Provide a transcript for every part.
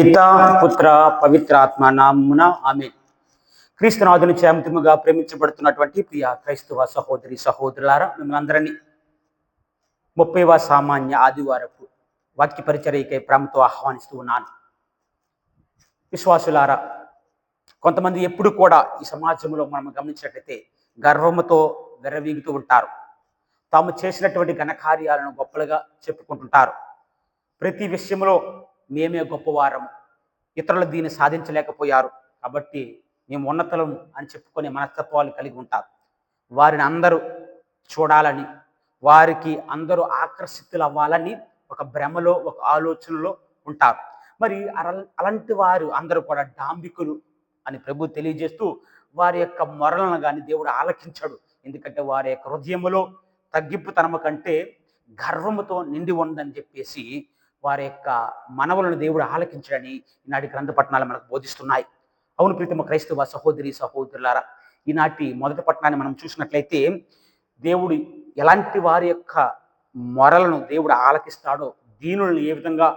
పితా పుత్ర పవిత్రాత్మ నామున ఆమేన్. క్రీస్తునాథుని చేమతిముగా ప్రేమించబడుతున్నటువంటి ప్రియ క్రైస్తవ సహోదరి సహోదరులారా, మిమ్మల్ని అందరినీ 30వ సామాన్య ఆదివారపు వాక్య పరిచర్యకై ప్రేమతో ఆహ్వానిస్తూ ఉన్నాను. విశ్వాసులారా, కొంతమంది ఎప్పుడు కూడా ఈ సమాజంలో మనం గమనించినట్లయితే గర్వముతో విర్రవీగుతూ ఉంటారు. తాము చేసినటువంటి ఘనకార్యాలను గొప్పలుగా చెప్పుకుంటుంటారు. ప్రతి విషయంలో మేమే గొప్పవారము, ఇతరులు దీన్ని సాధించలేకపోయారు కాబట్టి మేము ఉన్నతలం అని చెప్పుకునే మనస్తత్వాలు కలిగి ఉంటారు. వారిని అందరూ చూడాలని, వారికి అందరూ ఆకర్షితులు అవ్వాలని ఒక భ్రమలో, ఒక ఆలోచనలో ఉంటారు. మరి అలాంటి వారు అందరూ కూడా డాంబికులు అని ప్రభు తెలియజేస్తూ వారి యొక్క మొరలను కానీ దేవుడు ఆలకించాడు. ఎందుకంటే వారి యొక్క హృదయములో తగ్గింపుతనము కంటే గర్వముతో నిండి ఉందని చెప్పేసి వారి యొక్క మనవులను దేవుడు ఆలకించాడని ఈనాటి గ్రంథ పట్టణాలు మనకు బోధిస్తున్నాయి. అవును ప్రీతమ క్రైస్తవ సహోదరి సహోదరులారా, ఈనాటి మొదటి పట్టణాన్ని మనం చూసినట్లయితే దేవుడు ఎలాంటి వారి యొక్క మొరలను దేవుడు ఆలకిస్తాడో, దీనులను ఏ విధంగా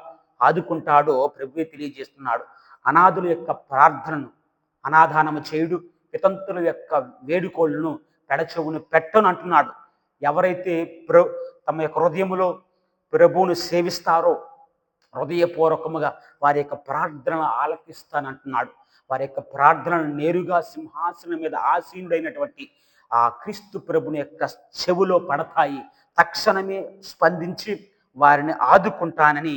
ఆదుకుంటాడో ప్రభువే తెలియజేస్తున్నాడు. అనాథుల యొక్క ప్రార్థనను అనాధానము చేయుడు, వితంతుల యొక్క వేడుకోళ్లను పెడచెవును పెట్టను అంటున్నాడు. ఎవరైతే తమ యొక్క హృదయములో ప్రభువును సేవిస్తారో హృదయపూర్వకముగా వారి యొక్క ప్రార్థనలు ఆలకిస్తానంటున్నాడు. వారి యొక్క ప్రార్థనలు నేరుగా సింహాసనం మీద ఆసీనుడైనటువంటి ఆ క్రీస్తు ప్రభుని యొక్క చెవులో పడతాయి. తక్షణమే స్పందించి వారిని ఆదుకుంటానని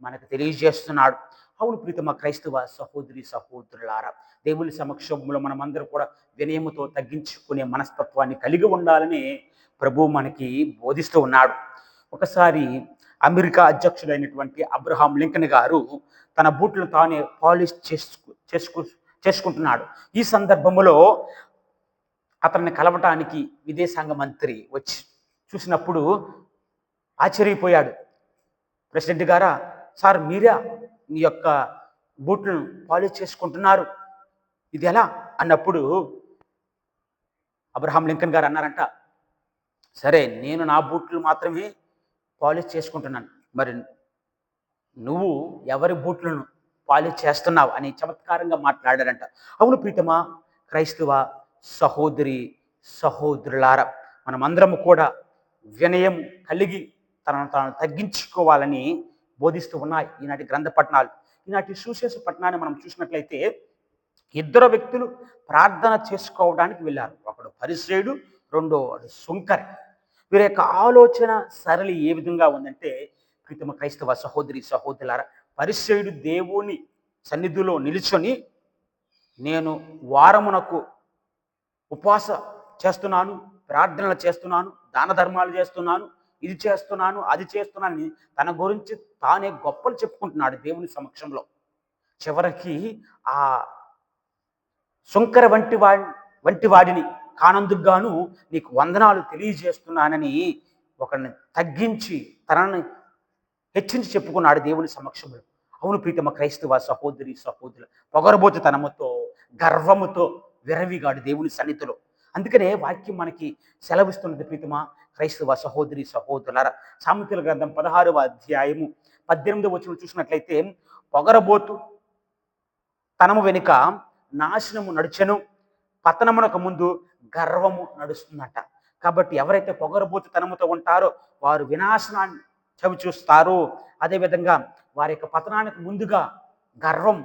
మనకు తెలియజేస్తున్నాడు. అవును ప్రీతమ క్రైస్తవ సహోదరి సహోదరులారా, దేవుని సమక్షంలో మనమందరూ కూడా వినయముతో తగ్గించుకునే మనస్తత్వాన్ని కలిగి ఉండాలని ప్రభు మనకి బోధిస్తూ ఉన్నాడు. ఒకసారి అమెరికా అధ్యక్షుడైనటువంటి అబ్రహాం లింకన్ గారు తన బూట్లను తానే పాలిష్ చేసుకుంటున్నాడు. ఈ సందర్భంలో అతన్ని కలవటానికి విదేశాంగ మంత్రి వచ్చి చూసినప్పుడు ఆశ్చర్యపోయాడు. ప్రెసిడెంట్ గారా, సార్ మీరా మీ యొక్క బూట్లను పాలిష్ చేసుకుంటున్నారు, ఇది ఎలా అన్నప్పుడు అబ్రహాం లింకన్ గారు అన్నారంట, సరే నేను నా బూట్లు మాత్రమే పాలిష్ చేసుకుంటున్నాను, మరి నువ్వు ఎవరి బూట్లను పాలిష్ చేస్తున్నావు అని చమత్కారంగా మాట్లాడారంట. అవును ప్రీతమా క్రైస్తవ సహోదరి సహోదరులారా, మనమందరము కూడా వినయం కలిగి తనను తాను తగ్గించుకోవాలని బోధిస్తూ ఉన్నాయి ఈనాటి గ్రంథ పట్టణాలు. ఈనాటి సువిశేష పట్టణాన్ని మనం చూసినట్లయితే ఇద్దరు వ్యక్తులు ప్రార్థన చేసుకోవడానికి వెళ్ళారు. ఒకడు పరిసయ్యుడు, రెండో సుంకరి. వీరి యొక్క ఆలోచన సరళి ఏ విధంగా ఉందంటే ప్రీతమ క్రైస్తవ సహోదరి సహోదరులారా, పరిసయ్యుడు దేవుని సన్నిధిలో నిలుచొని నేను వారమునకు ఉపవాస చేస్తున్నాను, ప్రార్థనలు చేస్తున్నాను, దాన ధర్మాలు చేస్తున్నాను, ఇది చేస్తున్నాను, అది చేస్తున్నాను, తన గురించి తానే గొప్పలు చెప్పుకుంటున్నాడు దేవుని సమక్షంలో. చివరికి ఆ సుంకర వంటి వాడిని కానందుకు గాను నీకు వందనాలు తెలియజేస్తున్నానని ఒకరిని తగ్గించి తనని హెచ్చించి చెప్పుకున్నాడు దేవుని సమక్షంలో. అవును ప్రీతమ క్రైస్తవ సహోదరి సహోదరులు, పొగరబోతుతనముతో గర్వముతో విరవిగాడు దేవుని సన్నిధిలో. అందుకనే వాక్యం మనకి సెలవిస్తున్నది ప్రీతమ క్రైస్తవ సహోదరి సహోదరులారా. సామెతల గ్రంథం 16వ అధ్యాయము 18వ వచనం చూసినట్లయితే పొగరబోతు తనము వెనుక నాశనము నడుచెను, పతనమునకు ముందు గర్వము నడుస్తుందట. కాబట్టి ఎవరైతే పొగరబోతుతనముతో ఉంటారో వారు వినాశనాన్ని చవి చూస్తారు. అదేవిధంగా వారి యొక్క పతనానికి ముందుగా గర్వం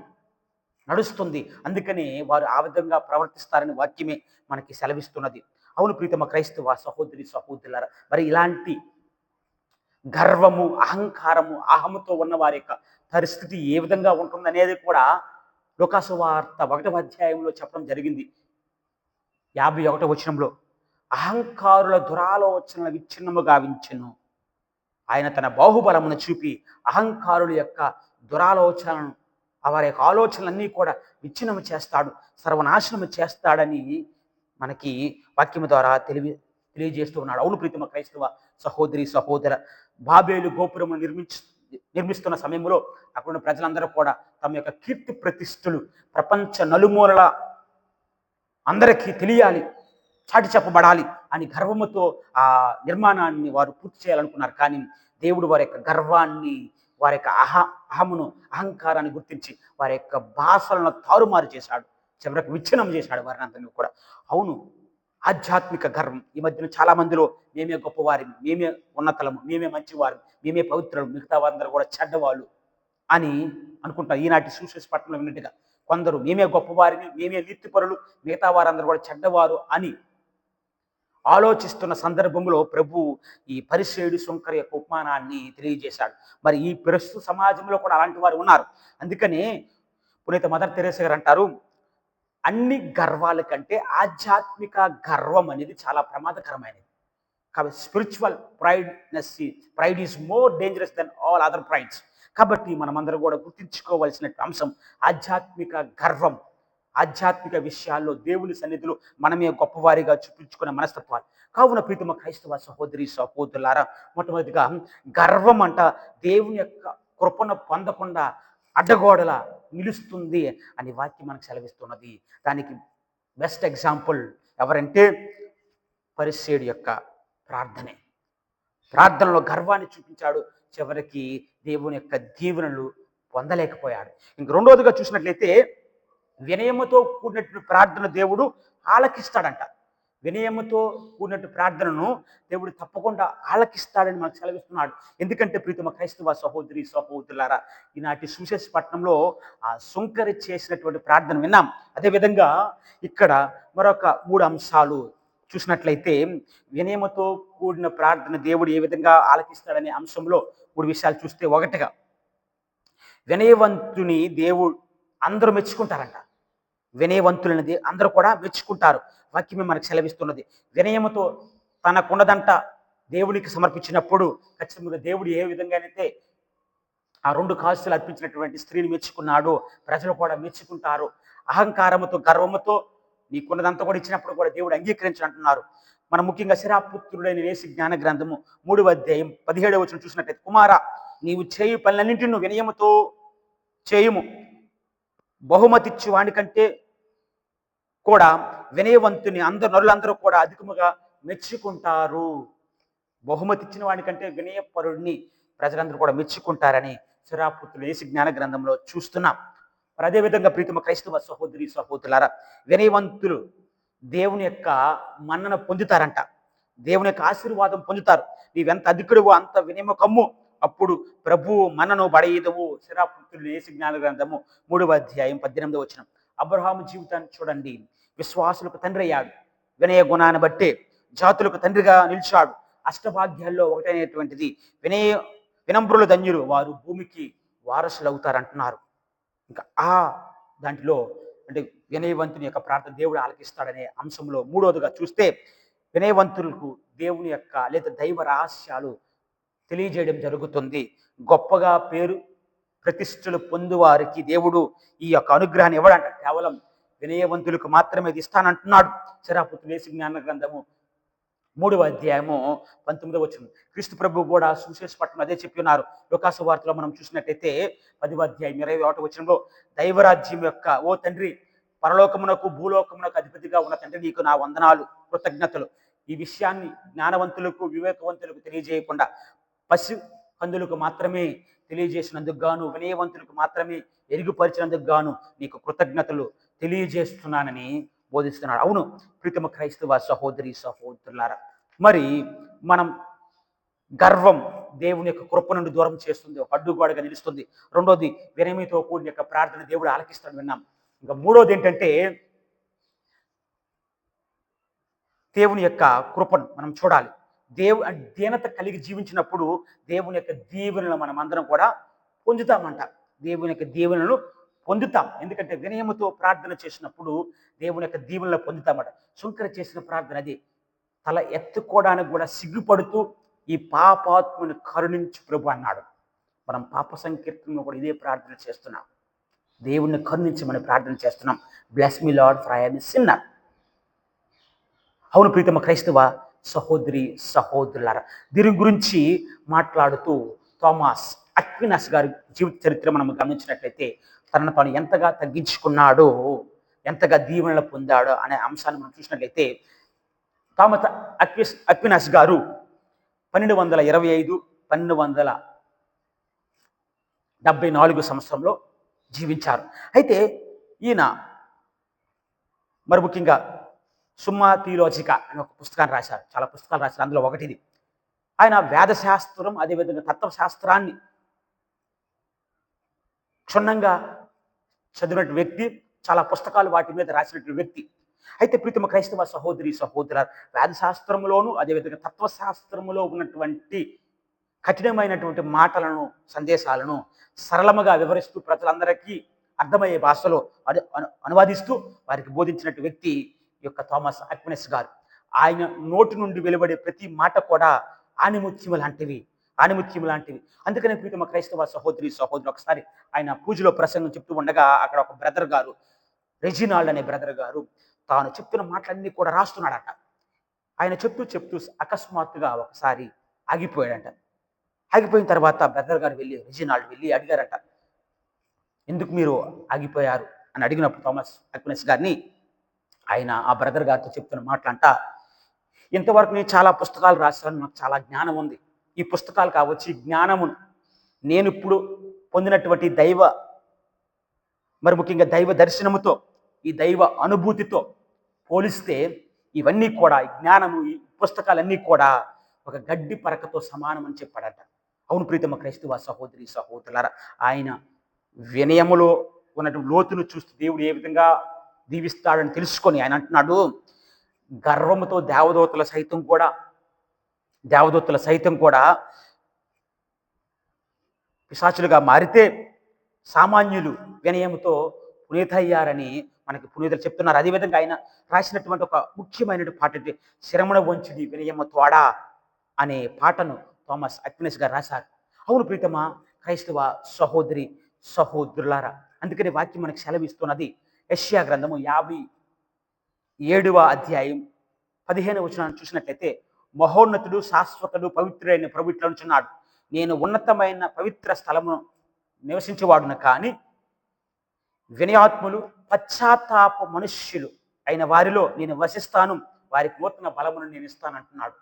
నడుస్తుంది. అందుకని వారు ఆ విధంగా ప్రవర్తిస్తారని వాక్యమే మనకి సెలవిస్తున్నది. అవును ప్రీతమ క్రైస్తవ సహోదరి సహోదరులారా, మరి ఇలాంటి గర్వము, అహంకారము, అహముతో ఉన్న వారి యొక్క పరిస్థితి ఏ విధంగా ఉంటుందనేది కూడా లూకాసు వార్త 1వ అధ్యాయంలో చెప్పడం జరిగింది. 51వ వచనంలో అహంకారుల దురాలోచనలు విచ్ఛిన్నము గావించెను. ఆయన తన బాహుబలమును చూపి అహంకారుల యొక్క దురాలోచనలను, వారి యొక్క ఆలోచనలన్నీ కూడా విచ్ఛిన్నము చేస్తాడు, సర్వనాశనము చేస్తాడని మనకి వాక్యము ద్వారా తెలియజేస్తూ ఉన్నాడు. అవును ప్రీతమ క్రైస్తవ సహోదరి సహోదర, బాబేలు గోపురము నిర్మిస్తున్న సమయంలో అక్కడ ప్రజలందరూ కూడా తమ యొక్క కీర్తి ప్రతిష్ఠలు ప్రపంచ నలుమూలల అందరికీ తెలియాలి, చాటి చెప్పబడాలి అని గర్వముతో ఆ నిర్మాణాన్ని వారు పూర్తి చేయాలనుకున్నారు. కానీ దేవుడు వారి యొక్క గర్వాన్ని వారి యొక్క అహమును, అహంకారాన్ని గుర్తించి వారి యొక్క భాషలను తారుమారు చేశాడు. చివరికి విచ్ఛిన్నం చేశాడు వారిని అందరినీ కూడా. అవును, ఆధ్యాత్మిక గర్వం ఈ మధ్యన చాలా మందిలో మేమే గొప్పవారిని, మేమే ఉన్నతలము, మేమే మంచివారు, మేమే పవిత్రులు, మిగతా వారందరూ కూడా చెడ్డవాళ్ళు అని అనుకుంటారు. ఈనాటి సువిశేష పట్టణంలో విన్నట్టుగా కొందరు మేమే గొప్పవారిని, మేమే నీతిపరులు, మిగతా వారందరూ కూడా చెడ్డవారు అని ఆలోచిస్తున్న సందర్భంలో ప్రభు ఈ పరిసేయుడు సుంకర యొక్క ఉపమానాన్ని తెలియజేశాడు. మరి ఈ ప్రస్తుత సమాజంలో కూడా అలాంటి వారు ఉన్నారు. అందుకనే పునీత మదర్ తెరేసా గారు అంటారు, అన్ని గర్వాల కంటే ఆధ్యాత్మిక గర్వం అనేది చాలా ప్రమాదకరమైనది. కాబట్టి spiritual pride is more dangerous than all other prides. కాబట్టి మనమందరం కూడా గుర్తించుకోవాల్సిన అంశం ఆధ్యాత్మిక గర్వం. ఆధ్యాత్మిక విషయాల్లో దేవుని సన్నిధిలో మనమే గొప్పవారిగా చూపించుకునే మనస్తత్వాలు. కావున ప్రీతమ క్రైస్తవ సహోదరి సహోదరులారా, మొట్టమొదటిగా గర్వం అంట దేవుని యొక్క కృపను పొందకుండా అడ్డగోడల నిలుస్తుంది అని వాక్యం మనకు సెలవిస్తున్నది. దానికి బెస్ట్ ఎగ్జాంపుల్ ఎవరంటే పరిసేయుడు యొక్క ప్రార్థనే. ప్రార్థనలో గర్వాన్ని చూపించాడు, చివరికి దేవుని యొక్క దీవెనలు పొందలేకపోయాడు. ఇంక రెండోదిగా చూసినట్లయితే వినయముతో కూడినటువంటి ప్రార్థన దేవుడు ఆలకిస్తాడంట. వినయముతో కూడినట్టు ప్రార్థనను దేవుడు తప్పకుండా ఆలకిస్తాడని మనకు సెలవిస్తున్నాడు. ఎందుకంటే ప్రీతమ క్రైస్తవ సహోదరి సహోదరులారా, ఈనాటి సువిశేష పట్టణంలో ఆ సుంకరి చేసినటువంటి ప్రార్థన విన్నాం. అదేవిధంగా ఇక్కడ మరొక 3 అంశాలు చూసినట్లయితే వినయముతో కూడిన ప్రార్థన దేవుడు ఏ విధంగా ఆలకిస్తాడనే అంశంలో 3 విషయాలు చూస్తే, ఒకటిగా వినయవంతుని దేవుడు అందరూ మెచ్చుకుంటారంట. వినయవంతులనేది అందరూ కూడా మెచ్చుకుంటారు. వాక్యమే మనకు సెలవిస్తున్నది. వినయముతో తనకున్నదంట దేవునికి సమర్పించినప్పుడు ఖచ్చితంగా దేవుడు ఏ విధంగానైతే ఆ 2 కాసులు అర్పించినటువంటి స్త్రీని మెచ్చుకున్నాడు, ప్రజలు కూడా మెచ్చుకుంటారు. అహంకారముతో గర్వముతో నీకున్నదంతా కూడా ఇచ్చినప్పుడు కూడా దేవుడు అంగీకరించాలంటున్నారు. మనం ముఖ్యంగా శిరాపుత్రుడైన యేసు జ్ఞాన గ్రంథము 3వ అధ్యాయం 17వ వచనం చూసినట్లయితే, కుమారా నీవు చేయు పనులన్నింటినీ నువ్వు వినయముతో చేయుము, బహుమతిచ్చు వానికంటే కూడా వినయవంతుని నరులందరూ కూడా అధికముగా మెచ్చుకుంటారు. బహుమతి ఇచ్చిన వాడికంటే వినయపరుడిని ప్రజలందరూ కూడా మెచ్చుకుంటారని శిరాపుత్రుడు యేసు జ్ఞాన గ్రంథంలో చూస్తున్నాం. మరి అదేవిధంగా ప్రీతమ క్రైస్తవ సహోదరి సహోదరులారా, వినయవంతులు దేవుని యొక్క మన్నన పొందుతారంట, దేవుని యొక్క ఆశీర్వాదం పొందుతారు. నీవెంత అధికుడువో అంత వినయము కమ్ము, అప్పుడు ప్రభువు మనను బడయిదవు. శిరాపుత్రుడు యేసు జ్ఞాన గ్రంథము 3వ అధ్యాయం 18వ వచనం. అబ్రహాము జీవితాన్ని చూడండి. విశ్వాసులకు తండ్రి అయ్యాడు. వినయ గుణాన్ని బట్టే జాతులకు తండ్రిగా నిలిచాడు. అష్టభాగ్యాల్లో ఒకటైనటువంటిది వినమ్రులు ధన్యులు, వారు భూమికి వారసులు అవుతారంటున్నారు. ఇంకా దాంట్లో అంటే వినయవంతుని యొక్క ప్రార్థన దేవుడు ఆలకిస్తాడనే అంశంలో 3వదిగా చూస్తే, వినయవంతులకు దేవుని యొక్క లేదా దైవ రహస్యాలు తెలియజేయడం జరుగుతుంది. గొప్పగా పేరు ప్రతిష్టలు పొందువారికి దేవుడు ఈ యొక్క అనుగ్రహాన్ని ఇవ్వడంట, కేవలం వినయవంతులకు మాత్రమే ఇది ఇస్తానంటున్నాడు. శిరాపుత్రుడు యేసు జ్ఞాన గ్రంథము 3వ అధ్యాయము 19వ వచనం. క్రీస్తు ప్రభు కూడా సువిశేష పట్టణం అదే చెప్పి ఉన్నారు. లుకాసు వార్తలో మనం చూసినట్టయితే 10వ అధ్యాయం 21వ వచనంలో, దైవరాజ్యం యొక్క ఓ తండ్రి, పరలోకమునకు భూలోకమునకు అధిపతిగా ఉన్న తండ్రి, నీకు నా వందనాలు, కృతజ్ఞతలు. ఈ విషయాన్ని జ్ఞానవంతులకు వివేకవంతులకు తెలియజేయకుండా పసి కందులకు మాత్రమే తెలియజేసినందుకు గాను, వినయవంతులకు మాత్రమే ఎరుగుపరిచినందుకు గాను నీకు కృతజ్ఞతలు తెలియజేస్తున్నానని బోధిస్తున్నాడు. అవును ప్రీతమ క్రైస్తవ సహోదరి సహోదరులారా, మరి మనం గర్వం దేవుని యొక్క కృప నుండి దూరం చేస్తుంది, ఒక అడ్డుగోడగా నిలుస్తుంది. రెండోది, వినయముతో కూడిన యొక్క ప్రార్థన దేవుడు ఆలకిస్తాడు విన్నాం. ఇంకా 3వది ఏంటంటే దేవుని యొక్క కృపను మనం చూడాలి. దీనత కలిగి జీవించినప్పుడు దేవుని యొక్క దీవెనలు మనం అందరం కూడా పొందుతామంట. దేవుని యొక్క దీవెనలు పొందుతాం. ఎందుకంటే వినయముతో ప్రార్థన చేసినప్పుడు దేవుని యొక్క దీవెనలు పొందుతామట. సుంకర చేసిన ప్రార్థన అది. తల ఎత్తుకోవడానికి కూడా సిగ్గుపడుతూ ఈ పాపాత్ముని కరుణించు ప్రభు అన్నాడు. మనం పాప సంకీర్తనలో కూడా ఇదే ప్రార్థన చేస్తున్నాం. దేవుణ్ణి కరుణించమని ప్రార్థన చేస్తున్నాం. Bless me lord for I am a sinner. అవును ప్రీతమ క్రైస్తవ సహోదరి సహోదరులారా, దీని గురించి మాట్లాడుతూ థామస్ అక్వినస్ గారి జీవిత చరిత్ర మనం గమనించినట్లయితే తనను తాను ఎంతగా తగ్గించుకున్నాడో, ఎంతగా దీవెనలు పొందాడో అనే అంశాన్ని మనం చూసినట్లయితే, థామస్ అక్వినస్ గారు 1225, 74 సంవత్సరంలో జీవించారు. అయితే ఈయన మరి ముఖ్యంగా 'సుమ్మా థియోలాజికా' అనే ఒక పుస్తకాన్ని రాశారు. చాలా పుస్తకాలు రాశారు. అందులో ఒకటిది. ఆయన వేద శాస్త్రం, అదేవిధంగా తత్వశాస్త్రాన్ని క్షుణ్ణంగా చదివినటువంటి వ్యక్తి. చాలా పుస్తకాలు వాటి మీద రాసినటువంటి వ్యక్తి. అయితే ప్రీతమ క్రైస్తవ సహోదరి, సహోదర వేద శాస్త్రంలోను, అదేవిధంగా తత్వశాస్త్రములో ఉన్నటువంటి కఠినమైనటువంటి మాటలను, సందేశాలను సరళముగా వివరిస్తూ ప్రజలందరికీ అర్థమయ్యే భాషలో అనువాదిస్తూ వారికి బోధించినటువంటి వ్యక్తి ఈ యొక్క థామస్ అక్వినస్ గారు. ఆయన నోటి నుండి వెలువడే ప్రతి మాట కూడా ఆణిముత్యము లాంటివి, ఆణిముత్యము లాంటివి. అందుకనే ప్రీతమ క్రైస్తవ సహోదరి, సహోదరు ఒకసారి ఆయన పూజలో ప్రసంగం చెప్తూ ఉండగా అక్కడ ఒక బ్రదర్ గారు, రెజినాల్డ్ అనే బ్రదర్ గారు తాను చెప్తున్న మాటలన్నీ కూడా రాస్తున్నాడట. ఆయన చెప్తూ చెప్తూ అకస్మాత్తుగా ఒకసారి ఆగిపోయాడంట. ఆగిపోయిన తర్వాత బ్రదర్ గారు రెజినాల్డ్ వెళ్ళి అడిగారట, ఎందుకు మీరు ఆగిపోయారు అని అడిగినప్పుడు థామస్ అక్వినస్ గారిని ఆయన ఆ బ్రదర్ గారితో చెప్తున్న మాటలంట, ఇంతవరకు నేను చాలా పుస్తకాలు రాశాను, నాకు చాలా జ్ఞానం ఉంది. ఈ పుస్తకాలు కావచ్చు, ఈ జ్ఞానమును నేను ఇప్పుడు పొందినటువంటి మరి ముఖ్యంగా దైవ దర్శనముతో, ఈ దైవ అనుభూతితో పోలిస్తే ఇవన్నీ కూడా, ఈ జ్ఞానము, ఈ పుస్తకాలన్నీ కూడా ఒక గడ్డి పరకతో సమానం అని చెప్పాడట. అవును ప్రీతమ క్రైస్తవ సహోదరి, సహోదరులారా, ఆయన వినయములో ఉన్నటువంటి లోతును చూస్తూ దేవుడు ఏ విధంగా దీవిస్తాడని తెలుసుకొని ఆయన అంటున్నాడు, గర్వముతో దేవదూతల సైతం కూడా పిశాచులుగా మారితే సామాన్యులు వినయముతో పునీతయ్యారని మనకి పునీతులు చెప్తున్నారు. అదేవిధంగా ఆయన రాసినటువంటి ఒక ముఖ్యమైన పాట శరమున వంచుడి వినయము తోడా అనే పాటను థామస్ అక్వినస్ గారు రాశారు. అవును ప్రీతమ క్రైస్తవ సహోదరి, సహోదరులారా, అందుకని వాక్యం మనకు సెలవిస్తున్నది. యెషయా గ్రంథము 57వ అధ్యాయం 15వ వచనాన్ని చూసినట్లయితే, మహోన్నతుడు, శాశ్వతుడు, పవిత్రుడైన ప్రభువు ఇట్లా అంటున్నాడు, నేను ఉన్నతమైన పవిత్ర స్థలము నివసించేవాడును, కానీ వినయాత్ములు, పశ్చాత్తాప మనుష్యులు అయిన వారిలో నేను వసిస్తాను, వారికి నూతన బలమును నేను ఇస్తాను అంటున్నాడు.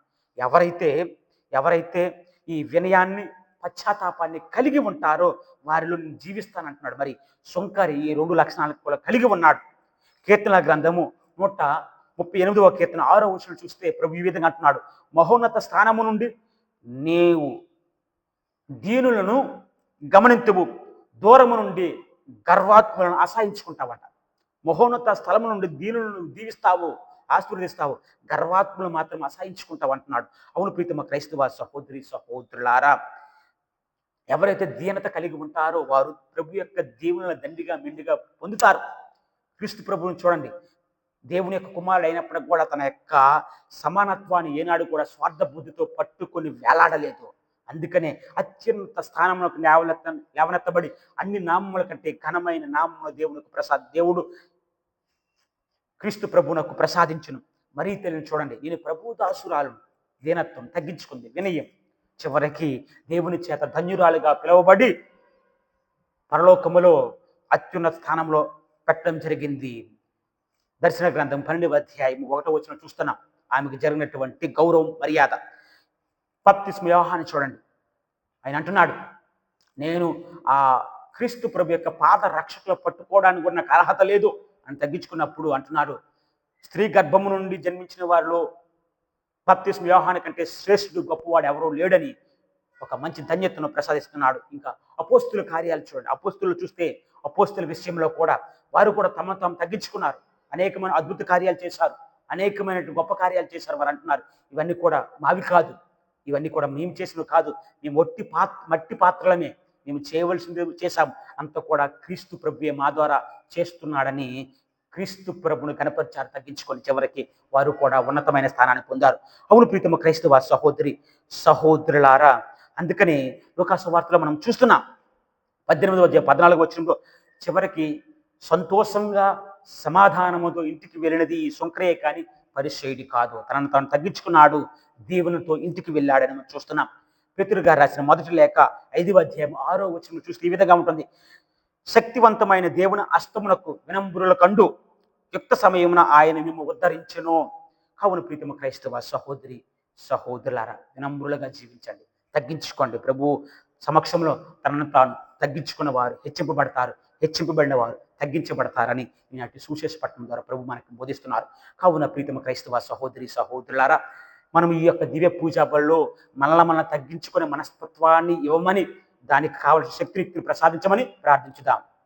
ఎవరైతే ఈ వినయాన్ని, పశ్చాత్తాపాన్ని కలిగి ఉంటారో వారిలో నేను జీవిస్తానంటున్నాడు. మరి సొంకరి ఈ 2 లక్షణాలను కూడా కలిగి ఉన్నాడు. కీర్తన గ్రంథము 138వ కీర్తన 6వ వచనం చూస్తే ప్రభు ఈ విధంగా అంటున్నాడు, మహోన్నత స్థానము నుండి నీవు దీనులను గమనింతువు, దూరము నుండి గర్వాత్ములను అసహించుకుంటావట. మహోన్నత స్థలము నుండి దీనులను దీవిస్తావు, ఆశీర్వదిస్తావు, గర్వాత్ములు మాత్రం అసహించుకుంటావు అంటున్నాడు. అవును ప్రీతమ క్రైస్తవ సహోదరి, సహోదరులారా, ఎవరైతే దీనత కలిగి ఉంటారో వారు ప్రభు యొక్క దీవెనల దండిగా మెండుగా పొందుతారు. క్రీస్తు ప్రభువుని చూడండి, దేవుని యొక్క కుమారుడు అయినప్పటికి కూడా తన యొక్క సమానత్వాన్ని ఏనాడు కూడా స్వార్థ బుద్ధితో పట్టుకొని వేలాడలేదు. అందుకనే అత్యంత స్థానంలో లేవనెత్తబడి అన్ని నామముల కంటే ఘనమైన నామమును దేవుడు క్రీస్తు ప్రభువునకు ప్రసాదించును. మరీ తెలియని చూడండి, నేను ప్రభు దాసురాలను, దీనత్వం, తగ్గించుకుంది, వినయం, చివరికి దేవుని చేత ధన్యురాలుగా పిలువబడి పరలోకములో అత్యున్నత స్థానంలో పెట్టడం జరిగింది. దర్శన గ్రంథం 12వ అధ్యాయం 1వ వచనం చూస్తున్నాం. ఆమెకు జరిగినటువంటి గౌరవం, మర్యాద. బప్తిస్మ యోహాను చూడండి, ఆయన అంటున్నాడు, నేను ఆ క్రీస్తు ప్రభు యొక్క పాద రక్షకులు పట్టుకోవడానికి కూడా నాకు అర్హత లేదు అని తగ్గించుకున్నప్పుడు అంటున్నాడు, స్త్రీ గర్భము నుండి జన్మించిన వారిలో బప్తిస్మ యోహాను కంటే శ్రేష్ఠుడు, గొప్పవాడు ఎవరో లేడని ఒక మంచి ధన్యతను ప్రసాదిస్తున్నాడు. ఇంకా అపోస్తుల కార్యాలు చూడండి, అపోస్తులు చూస్తే అపోస్తుల విషయంలో కూడా వారు కూడా తమ తగ్గించుకున్నారు, అనేకమైన అద్భుత కార్యాలు చేశారు, అనేకమైన గొప్ప కార్యాలు చేశారు. వారు అంటున్నారు, ఇవన్నీ కూడా మావి కాదు, ఇవన్నీ కూడా మేము చేసినవి కాదు, మేము మట్టి పాత్రలమే, మేము చేయవలసింది చేశాం, అంత కూడా క్రీస్తు ప్రభువే మా ద్వారా చేస్తున్నాడని క్రీస్తు ప్రభుని కనపరిచారు, తగ్గించుకొని చివరికి వారు కూడా ఉన్నతమైన స్థానాన్ని పొందారు. అవును ప్రీతమ క్రైస్తవ సహోదరి, సహోదరులారా, అందుకని లూకాసు వార్తలో మనం చూస్తున్నాం 18వ అధ్యాయం 14వ వచనంలో, చివరికి సంతోషంగా సమాధానముతో ఇంటికి వెళ్ళినది ఈ సొంకరే కానీ పరిసయ్యుడు కాదు. తనను తాను తగ్గించుకున్నాడు, దేవునితో ఇంటికి వెళ్ళాడని మనం చూస్తున్నాం. పేతురు గారు రాసిన మొదటి లేఖ 5వ అధ్యాయం 6వ వచనం చూస్తే ఈ విధంగా ఉంటుంది, శక్తివంతమైన దేవుని హస్తమునకు వినమ్రుల కండు యుక్త సమయమున ఆయన మేము ఉద్ధరించెను. కావున ప్రీతమ క్రైస్తవ సహోదరి, సహోదరులారా, వినమ్రులుగా జీవించండి, తగ్గించుకోండి. ప్రభు సమక్షంలో తనను తాను తగ్గించుకున్న వారు హెచ్చింపబడతారు, హెచ్చింపబడిన వారు తగ్గించబడతారని ఈనాటి సువిశేష పట్టణం ద్వారా ప్రభు మనకు బోధిస్తున్నారు. కావున ప్రీతమ క్రైస్తవ సహోదరి సహోదరులారా, మనం ఈ యొక్క దివ్య పూజా బలిలో మనల్ని తగ్గించుకునే మనస్తత్వాన్ని ఇవ్వమని, దానికి కావలసిన శక్తిని ప్రసాదించమని ప్రార్థించుదాం.